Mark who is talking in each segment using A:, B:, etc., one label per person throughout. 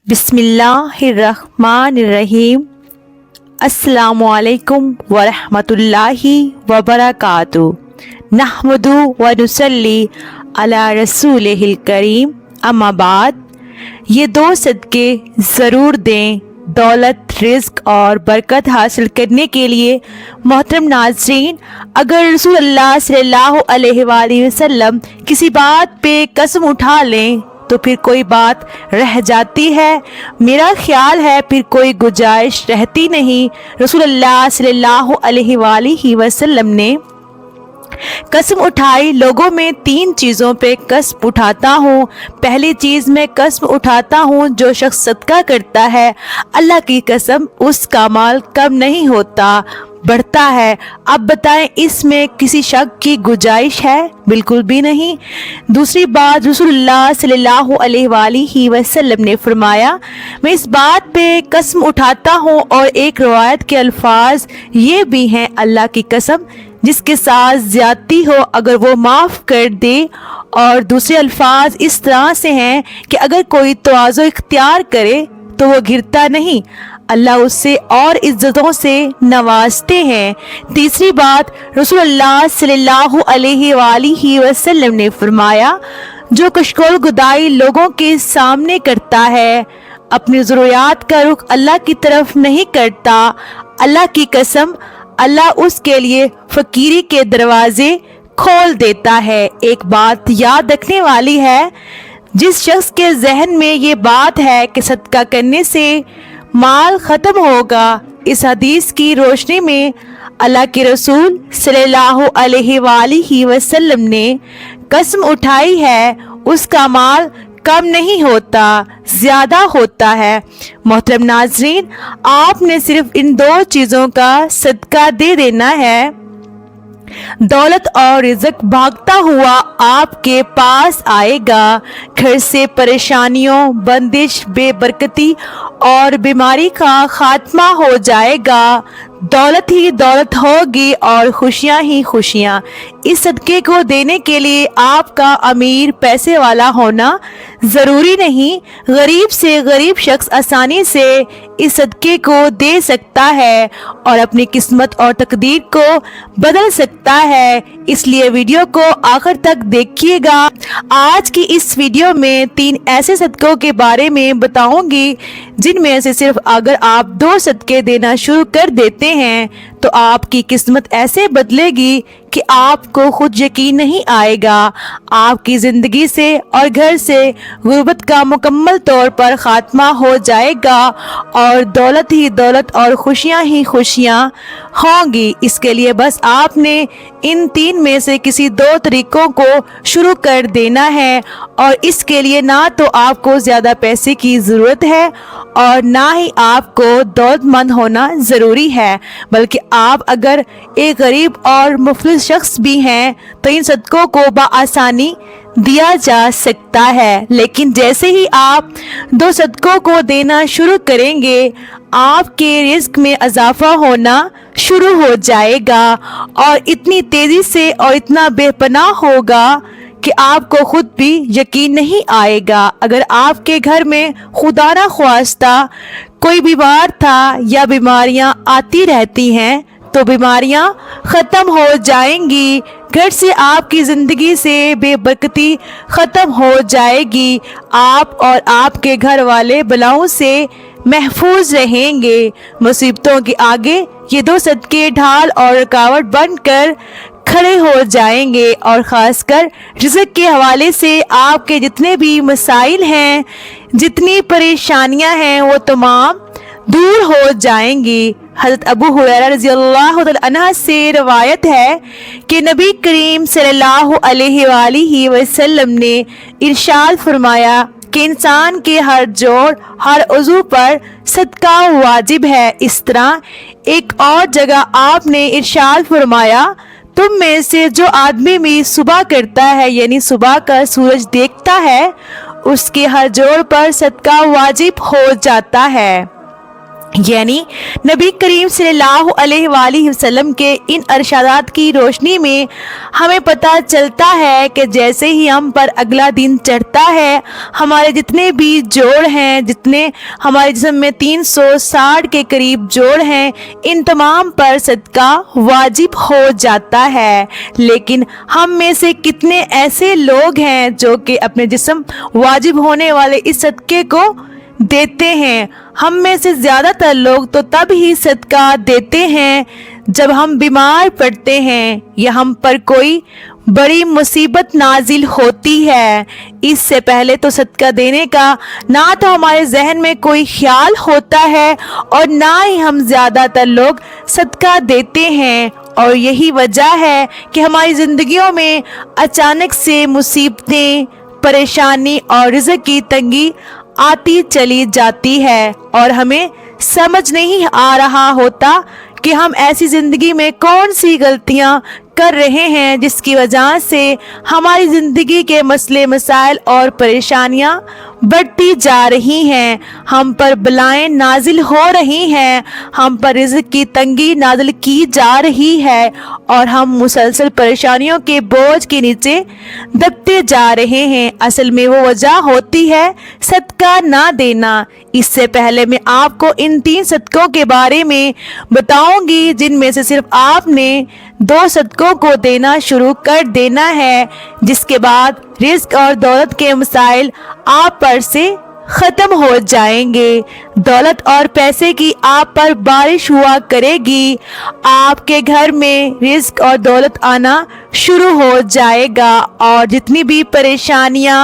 A: बिस्मिल्लाहिर्रहमानिर्रहीम। अस्सलामुअलैकुम वरहमतुल्लाहि वबरकातुहू। नहमदु व नुसल्ली अला रसूलिहिल करीम। अम्मा बाद, ये दो सदके ज़रूर दें दौलत, रिज़्क और बरकत हासिल करने के लिए। मोहतरम नाज़रीन, अगर रसूल अल्लाह सल्लल्लाहु अलैहि वसल्लम किसी बात पे कसम उठा लें तो फिर कोई बात रह जाती है। मेरा ख्याल है फिर कोई गुंजाइश रहती नहीं। रसूल अल्लाह सल्लल्लाहु अलैहि वसल्लम ने कसम उठाई। लोगों में तीन चीज़ों पे कसम उठाता हूँ। पहली चीज़ मैं कसम उठाता हूँ, जो शख्स सदका करता है, अल्लाह की कसम उसका माल कम नहीं होता, बढ़ता है। अब बताएं, इसमें किसी शक की गुंजाइश है? बिल्कुल भी नहीं। दूसरी बात, रसूलुल्लाह सल्लल्लाहु अलैहि वसल्लम ने फरमाया, मैं इस बात पे कसम उठाता हूँ, और एक रवायत के अल्फाज ये भी हैं, अल्लाह की कसम जिसके साथ ज्यादती हो अगर वो माफ़ कर दे। और दूसरे अल्फाज इस तरह से हैं कि अगर कोई तवाज़ो इख्तियार करे तो वो गिरता नहीं, अल्लाह उससे और इज्जतों से नवाजते हैं। तीसरी बात, रसूलुल्लाह सल्लल्लाहु अलैहि वसल्लम ने फरमाया, जो कशकोल गुदाई लोगों के सामने करता है, अपनी ज़रूरियात का रुख अल्लाह की तरफ नहीं करता, अल्लाह की कसम अल्लाह उसके लिए फ़कीरी के दरवाजे खोल देता है। एक बात याद रखने वाली है, जिस शख्स के जहन में ये बात है कि सदका करने से माल ख़त्म होगा, इस हदीस की रोशनी में अल्लाह के रसूल सल्लल्लाहु अलैहि वसल्लम ने कसम उठाई है, उसका माल कम नहीं होता, ज़्यादा होता है। मोहतरम नाज़रीन, आपने सिर्फ इन दो चीज़ों का सदका दे देना है, दौलत और रिज़्क भागता हुआ आपके पास आएगा। घर से परेशानियों, बंदिश, बेबरकती और बीमारी का खात्मा हो जाएगा। दौलत ही दौलत होगी और खुशियाँ ही खुशियाँ। इस सदके को देने के लिए आपका अमीर, पैसे वाला होना ज़रूरी नहीं। गरीब से गरीब शख्स आसानी से इस सदके को दे सकता है और अपनी किस्मत और तकदीर को बदल सकता है। इसलिए वीडियो को आखिर तक देखिएगा। आज की इस वीडियो में 3 ऐसे सदकों के बारे में बताऊंगी, जिनमें से सिर्फ अगर आप 2 सदके देना शुरू कर देते हैं तो आपकी किस्मत ऐसे बदलेगी कि आपको खुद यकीन नहीं आएगा। आपकी ज़िंदगी से और घर से गुर्बत का मुकम्मल तौर पर ख़ात्मा हो जाएगा और दौलत ही दौलत और खुशियाँ ही खुशियाँ होंगी। इसके लिए बस आपने इन 3 में से किसी 2 तरीक़ों को शुरू कर देना है, और इसके लिए ना तो आपको ज़्यादा पैसे की ज़रूरत है और ना ही आपको दौलतमंद होना ज़रूरी है, बल्कि आप अगर एक गरीब और मुफलिस शख्स भी हैं तो इन सदकों को बआसानी दिया जा सकता है। लेकिन जैसे ही आप 2 सदकों को देना शुरू करेंगे, आपके रिस्क में इजाफा होना शुरू हो जाएगा और इतनी तेज़ी से और इतना बेपनाह होगा कि आपको खुद भी यकीन नहीं आएगा। अगर आपके घर में खुदा ना ख्वास्ता कोई बीमार था या बीमारियां आती रहती हैं तो बीमारियां ख़त्म हो जाएंगी, घर से आपकी ज़िंदगी से बेबरकती ख़त्म हो जाएगी, आप और आपके घर वाले बलाओं से महफूज रहेंगे। मुसीबतों के आगे ये 2 सदके ढाल और रुकावट बनकर खड़े हो जाएंगे, और ख़ासकर रिज़्क के हवाले से आपके जितने भी मसाइल हैं, जितनी परेशानियां हैं, वो तमाम दूर हो जाएंगी। हज़रत अबू हुरैरा रज़ियल्लाहु तआला अन्हु से रवायत है कि नबी करीम सल्लल्लाहु अलैहि वसल्लम ने इरशाद फरमाया कि इंसान के हर जोड़, हर उज़ू पर सदका वाजिब है। इस तरह एक और जगह आपने इरशाद फरमाया, तुम में से जो आदमी भी सुबह करता है, यानी सुबह का सूरज देखता है, उसके हर जोड़ पर सदका वाजिब हो जाता है। یعنی نبی کریم صلی اللہ علیہ وآلہ وسلم کے ان ارشادات کی روشنی میں ہمیں پتہ چلتا ہے کہ جیسے ہی ہم پر اگلا دن چڑھتا ہے، ہمارے جتنے بھی جوڑ ہیں، جتنے ہمارے جسم میں 360 کے قریب جوڑ ہیں، ان تمام پر صدقہ واجب ہو جاتا ہے۔ لیکن ہم میں سے کتنے ایسے لوگ ہیں جو کہ اپنے جسم واجب ہونے والے اس صدقے کو دیتے ہیں؟ ہم میں سے زیادہ تر لوگ تو تب ہی صدقہ دیتے ہیں جب ہم بیمار پڑتے ہیں یا ہم پر کوئی بڑی مصیبت نازل ہوتی ہے۔ اس سے پہلے تو صدقہ دینے کا نہ تو ہمارے ذہن میں کوئی خیال ہوتا ہے اور نہ ہی ہم زیادہ تر لوگ صدقہ دیتے ہیں، اور یہی وجہ ہے کہ ہماری زندگیوں میں اچانک سے مصیبتیں، پریشانی اور رزق کی تنگی آتی چلی جاتی ہے، اور ہمیں سمجھ نہیں آ رہا ہوتا کہ ہم ایسی زندگی میں کون سی غلطیاں کر رہے ہیں جس کی وجہ سے ہماری زندگی کے مسئلے مسائل اور پریشانیاں بڑھتی جا رہی ہیں، ہم پر بلائیں نازل ہو رہی ہیں، ہم پر رزق کی تنگی نازل کی جا رہی ہے، اور ہم مسلسل پریشانیوں کے بوجھ کے نیچے دبتے جا رہے ہیں۔ اصل میں وہ وجہ ہوتی ہے صدقہ نہ دینا۔ اس سے پہلے میں آپ کو ان 3 صدقوں کے بارے میں بتاؤں گی جن میں سے صرف آپ نے 2 صدقوں کو دینا شروع کر دینا ہے، جس کے بعد رزق اور دولت کے مسائل آپ پر سے ختم ہو جائیں گے، دولت اور پیسے کی آپ پر بارش ہوا کرے گی، آپ کے گھر میں رزق اور دولت آنا شروع ہو جائے گا، اور جتنی بھی پریشانیاں،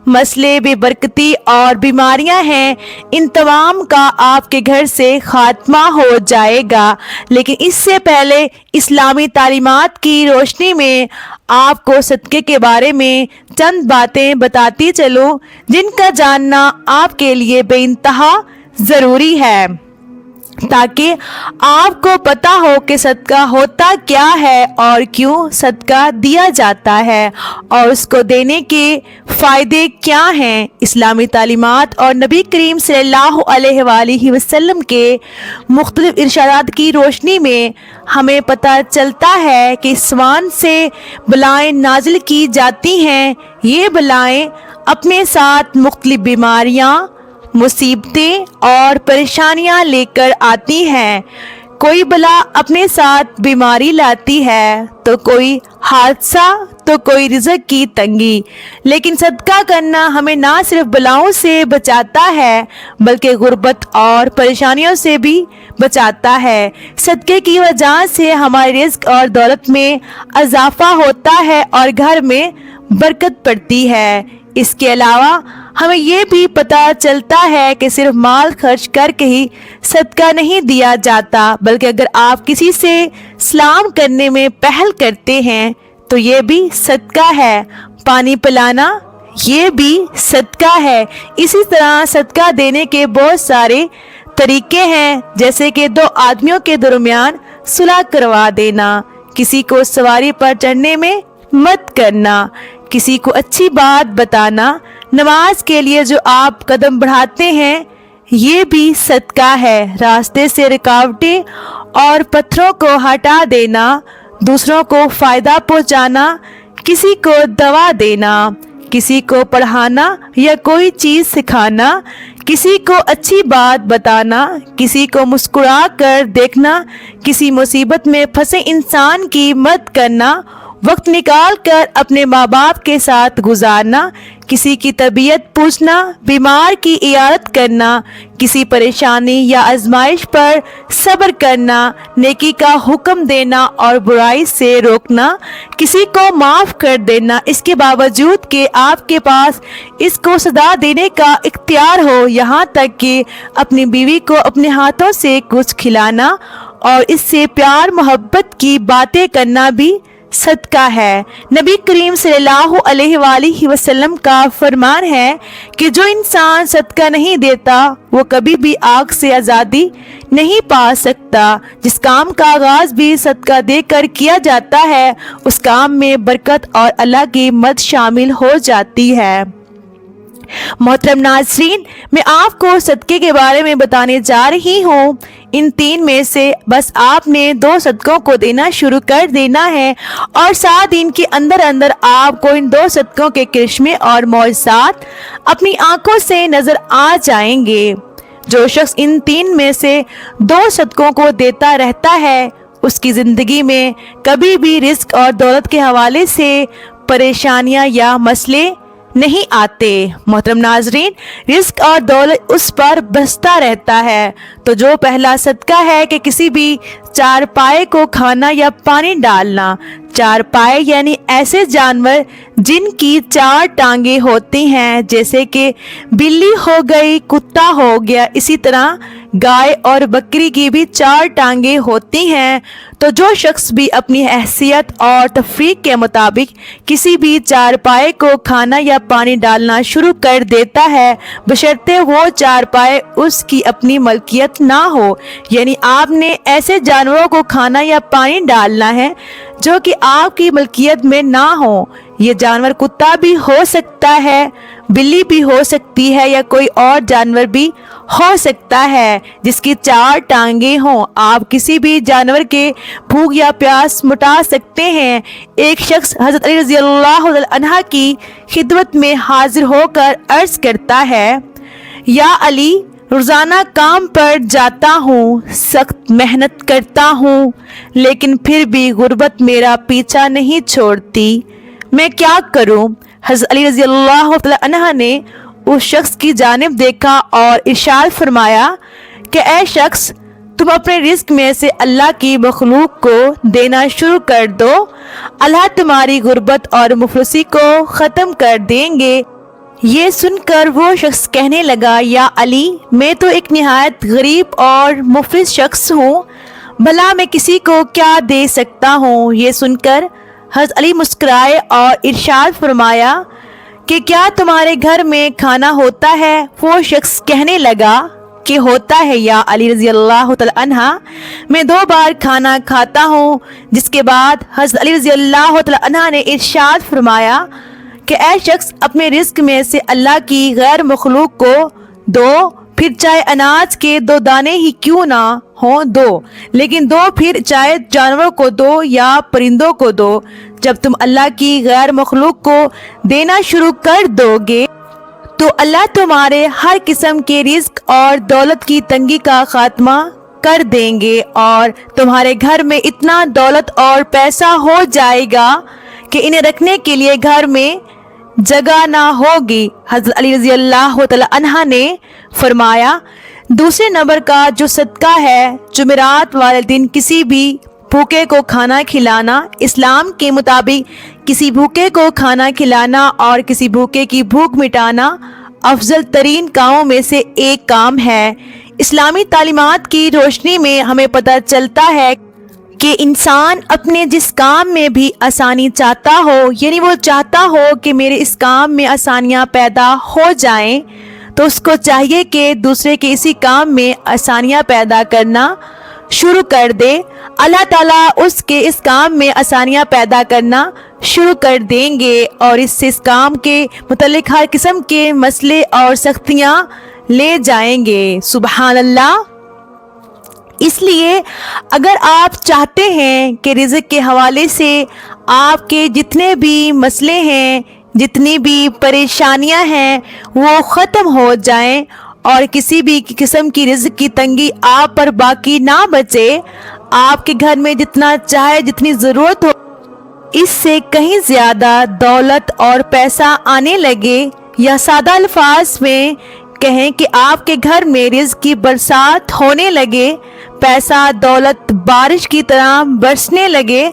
A: مسئلے، بے برکتی اور بیماریاں ہیں، ان تمام کا آپ کے گھر سے خاتمہ ہو جائے گا۔ لیکن اس سے پہلے اسلامی تعلیمات کی روشنی میں آپ کو صدقے کے بارے میں چند باتیں بتاتی چلوں جن کا جاننا آپ کے لیے بے انتہا ضروری ہے، تاکہ آپ کو پتہ ہو کہ صدقہ ہوتا کیا ہے اور کیوں صدقہ دیا جاتا ہے، اور اس کو دینے کے فائدے کیا ہیں۔ اسلامی تعلیمات اور نبی کریم صلی اللہ علیہ وآلہ وسلم کے مختلف ارشادات کی روشنی میں ہمیں پتہ چلتا ہے کہ آسمان سے بلائیں نازل کی جاتی ہیں۔ یہ بلائیں اپنے ساتھ مختلف بیماریاں، مصیبتیں اور پریشانیاں لے کر آتی ہیں۔ کوئی بلا اپنے ساتھ بیماری لاتی ہے، تو کوئی حادثہ، تو کوئی رزق کی تنگی۔ لیکن صدقہ کرنا ہمیں نہ صرف بلاؤں سے بچاتا ہے بلکہ غربت اور پریشانیوں سے بھی بچاتا ہے۔ صدقے کی وجہ سے ہمارے رزق اور دولت میں اضافہ ہوتا ہے اور گھر میں برکت پڑتی ہے۔ اس کے علاوہ ہمیں یہ بھی پتہ چلتا ہے کہ صرف مال خرچ کر کے ہی صدقہ نہیں دیا جاتا، بلکہ اگر آپ کسی سے سلام کرنے میں پہل کرتے ہیں تو یہ بھی صدقہ ہے۔ پانی پلانا یہ بھی صدقہ ہے۔ اسی طرح صدقہ دینے کے بہت سارے طریقے ہیں، جیسے کہ 2 آدمیوں کے درمیان صلح کروا دینا، کسی کو سواری پر چڑھنے میں مت کرنا، کسی کو اچھی بات بتانا، نماز کے لیے جو آپ قدم بڑھاتے ہیں یہ بھی صدقہ ہے، راستے سے رکاوٹیں اور پتھروں کو ہٹا دینا، دوسروں کو فائدہ پہنچانا، کسی کو دوا دینا، کسی کو پڑھانا یا کوئی چیز سکھانا، کسی کو اچھی بات بتانا، کسی کو مسکرا کر دیکھنا، کسی مصیبت میں پھنسے انسان کی مدد کرنا، وقت نکال کر اپنے ماں باپ کے ساتھ گزارنا، کسی کی طبیعت پوچھنا، بیمار کی عیادت کرنا، کسی پریشانی یا آزمائش پر صبر کرنا، نیکی کا حکم دینا اور برائی سے روکنا، کسی کو معاف کر دینا، اس کے باوجود کہ آپ کے پاس اس کو سزا دینے کا اختیار ہو، یہاں تک کہ اپنی بیوی کو اپنے ہاتھوں سے کچھ کھلانا اور اس سے پیار محبت کی باتیں کرنا بھی صدقہ ہے۔ نبی کریم صلی اللہ علیہ وآلہ وسلم کا فرمان ہے کہ جو انسان صدقہ نہیں دیتا وہ کبھی بھی آگ سے آزادی نہیں پا سکتا۔ جس کام کا آغاز بھی صدقہ دے کر کیا جاتا ہے اس کام میں برکت اور اللہ کی مدد شامل ہو جاتی ہے۔ मोहतरम नाज़रीन, मैं आपको सदक़े के बारे में बताने जा रही हूँ। इन 3 में से बस आपने 2 सदक़ों को देना शुरू कर देना है और 7 दिन के अंदर अंदर आपको इन 2 सदक़ों के करिश्मे और मौजज़ात अपनी आंखों से नज़र आ जाएंगे। जो शख्स इन 3 में से 2 सदक़ों को देता रहता है, उसकी ज़िंदगी में कभी भी रिस्क और दौलत के हवाले से परेशानियां या मसले नहीं आते। मोहतरम नाजरीन, रिस्क और दौलत उस पर बसता रहता है। तो जो पहला सदका है कि किसी भी चारपाए को खाना या पानी डालना। चारपाए यानी ऐसे जानवर जिनकी 4 टांगे होती हैं, जैसे कि बिल्ली हो गई, कुत्ता हो गया, इसी तरह गाय और बकरी की भी 4 टांगे होती हैं। तो जो शख्स भी अपनी हैसियत और तफरीक के मुताबिक किसी भी चारपाए को खाना या पानी डालना शुरू कर देता है, बशर्ते वो चारपाए उसकी अपनी मलकियत ना हो, यानी आपने ऐसे जानवरों को खाना या पानी डालना है जो कि आपकी मलकियत में ना हो। ये जानवर कुत्ता भी हो सकता है, बिल्ली भी हो सकती है या कोई और जानवर भी हो सकता है जिसकी 4 टांगे हों। आप किसी भी जानवर के भूख या प्यास मिटा सकते हैं। एक शख्स हज़रत अली रज़ियल्लाहु अन्हा की खिदमत में हाजिर होकर अर्ज़ करता है, या अली, रोज़ाना काम पर जाता हूँ, सख्त मेहनत करता हूँ, लेकिन फिर भी गुर्बत मेरा पीछा नहीं छोड़ती, मैं क्या करूँ? हज़रत अली रज़ियल्लाहु अन्हा ने उस शख्स की जानिब देखा और इरशाद फरमाया कि ऐ शख्स, तुम अपने रिस्क में से अल्लाह की मखलूक को देना शुरू कर दो, अल्लाह तुम्हारी गुर्बत और मुफलिसी को ख़त्म कर देंगे। ये सुनकर वो शख्स कहने लगा, या अली, मैं तो एक निहायत गरीब और मुफलिस शख्स हूँ, भला मैं किसी को क्या दे सकता हूँ? ये सुनकर हज़रत अली मुस्कुराए और इरशाद फरमाया कि क्या तुम्हारे घर में खाना होता है? वो शख्स कहने लगा कि होता है या अली रज़ियल्लाहु तआला अन्हा, मैं 2 बार खाना खाता हूँ। जिसके बाद हज़रत अली रज़ियल्लाहु तआला अन्हा ने इरशाद फरमाया कि ऐ शख्स, अपने रिस्क में से अल्लाह की गैर मखलूक को दो, फिर चाहे अनाज के 2 दाने ही क्यों ना हो दो, लेकिन दो फिर चाहे जानवरों को दो या परिंदों को दो। जब तुम अल्लाह की गैर मखलूक को देना शुरू कर दोगे तो अल्लाह तुम्हारे हर किस्म के रिस्क और दौलत की तंगी का खात्मा कर देंगे और तुम्हारे घर में इतना दौलत और पैसा हो जाएगा कि इन्हें रखने के लिए घर में जगह ना होगी। हज़रत अली रज़ियल्लाहु तआला अन्हा ने फरमाया, दूसरे नंबर का जो सदका है, जुमेरात वाले दिन किसी भी भूखे को खाना खिलाना। इस्लाम के मुताबिक किसी भूखे को खाना खिलाना और किसी भूखे की भूख मिटाना अफजल तरीन कामों में से एक काम है। इस्लामी तालीमात की रोशनी में हमें पता चलता है कि इंसान अपने जिस काम में भी आसानी चाहता हो, यानी वो चाहता हो कि मेरे इस काम में आसानियाँ पैदा हो जाएं, तो उसको चाहिए कि दूसरे के इसी काम में आसानियाँ पैदा करना शुरू कर दे। अल्लाह ताला उसके इस काम में आसानियाँ पैदा करना शुरू कर देंगे और इससे इस काम के मुतल्लिक हर किस्म के मसले और सख्तियाँ ले जाएंगे। सुबहान अल्लाह। इसलिए अगर आप चाहते हैं कि रिज़्क़ के हवाले से आपके जितने भी मसले हैं, जितनी भी परेशानियां हैं, वो ख़त्म हो जाएं और किसी भी किस्म की रिज़्क़ की तंगी आप पर बाकी ना बचे, आपके घर में जितना चाहे, जितनी ज़रूरत हो, इससे कहीं ज़्यादा दौलत और पैसा आने लगे, या सादा अल्फाज में कहें कि आपके घर में रिज़्क़ की बरसात होने लगे, पैसा दौलत बारिश की तरह बरसने लगे,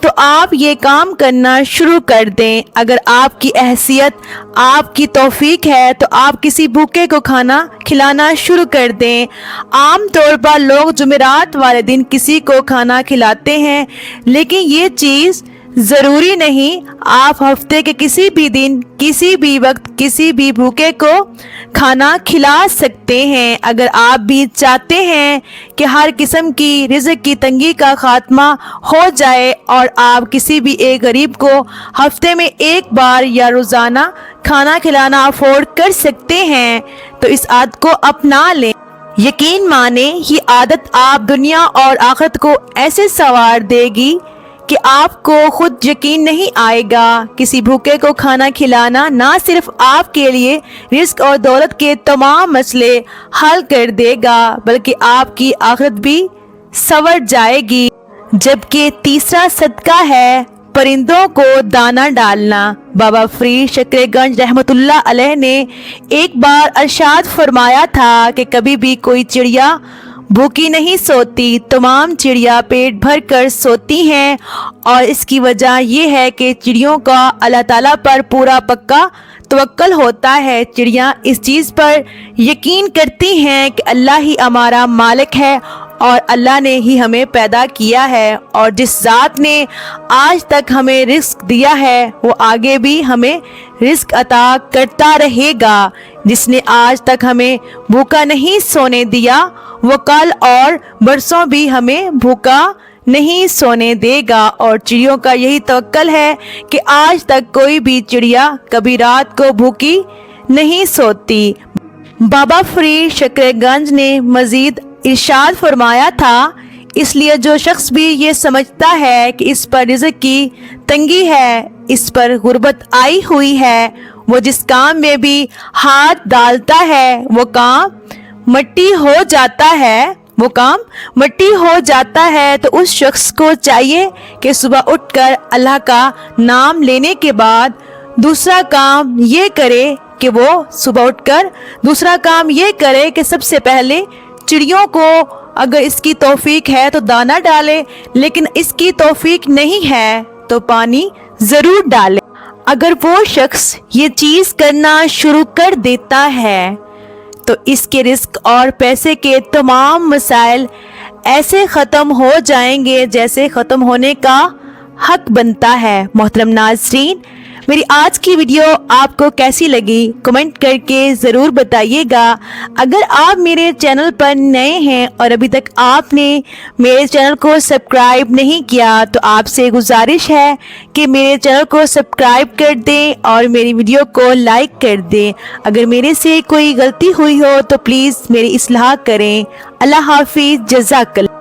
A: तो आप ये काम करना शुरू कर दें। अगर आपकी हैसियत, आपकी तौफीक है तो आप किसी भूखे को खाना खिलाना शुरू कर दें। आम तौर पर लोग जुमेरात वाले दिन किसी को खाना खिलाते हैं, लेकिन ये चीज़ ज़रूरी नहीं। आप हफ्ते के किसी भी दिन, किसी भी वक्त, किसी भी भूखे को खाना खिला सकते हैं। अगर आप भी चाहते हैं कि हर किस्म की रिज़्क़ की तंगी का खात्मा हो जाए और आप किसी भी एक गरीब को हफ्ते में 1 बार या रोज़ाना کھانا کھلانا افورڈ کر سکتے ہیں تو اس عادت کو اپنا لیں۔ یقین مانیں یہ عادت آپ دنیا اور آخرت کو ایسے سنوار دے گی کہ آپ کو خود یقین نہیں آئے گا۔ کسی بھوکے کو کھانا کھلانا نہ صرف آپ کے لیے رزق اور دولت کے تمام مسئلے حل کر دے گا بلکہ آپ کی آخرت بھی سنور جائے گی۔ جبکہ تیسرا صدقہ ہے پرندوں کو دانہ ڈالنا۔ بابا فرید شکر گنج رحمۃ اللہ علیہ نے ایک بار ارشاد فرمایا تھا کہ کبھی بھی کوئی چڑیا بھوکی نہیں سوتی، تمام چڑیا پیٹ بھر کر سوتی ہیں، اور اس کی وجہ یہ ہے کہ چڑیوں کا اللہ تعالیٰ پر پورا پکا توکل ہوتا ہے۔ چڑیاں اس چیز پر یقین کرتی ہیں کہ اللہ ہی ہمارا مالک ہے اور اللہ نے ہی ہمیں پیدا کیا ہے، اور جس ذات نے آج تک ہمیں رزق دیا ہے وہ آگے بھی ہمیں رزق عطا کرتا رہے گا۔ جس نے آج تک ہمیں بھوکا نہیں سونے دیا وہ کل اور برسوں بھی ہمیں بھوکا نہیں سونے دے گا، اور چڑیوں کا یہی توکل ہے کہ آج تک کوئی بھی چڑیا کبھی رات کو بھوکی نہیں سوتی۔ بابا فرید شکر گنج نے مزید ارشاد فرمایا تھا، اس لیے جو شخص بھی یہ سمجھتا ہے کہ اس پر رزق کی تنگی ہے، اس پر غربت آئی ہوئی ہے، وہ جس کام میں بھی ہاتھ ڈالتا ہے وہ کام مٹی ہو جاتا ہے تو اس شخص کو چاہیے کہ صبح اٹھ کر اللہ کا نام لینے کے بعد دوسرا کام یہ کرے کہ سب سے پہلے چڑیوں کو اگر اس کی توفیق ہے تو دانہ ڈالے، لیکن اس کی توفیق نہیں ہے تو پانی ضرور ڈالے۔ اگر وہ شخص یہ چیز کرنا شروع کر دیتا ہے تو اس کے رزق اور پیسے کے تمام مسائل ایسے ختم ہو جائیں گے جیسے ختم ہونے کا حق بنتا ہے۔ محترم ناظرین، میری آج کی ویڈیو آپ کو کیسی لگی کمنٹ کر کے ضرور بتائیے گا۔ اگر آپ میرے چینل پر نئے ہیں اور ابھی تک آپ نے میرے چینل کو سبسکرائب نہیں کیا تو آپ سے گزارش ہے کہ میرے چینل کو سبسکرائب کر دیں اور میری ویڈیو کو لائک کر دیں۔ اگر میرے سے کوئی غلطی ہوئی ہو تو پلیز میری اصلاح کریں۔ اللہ حافظ، جزاک اللہ۔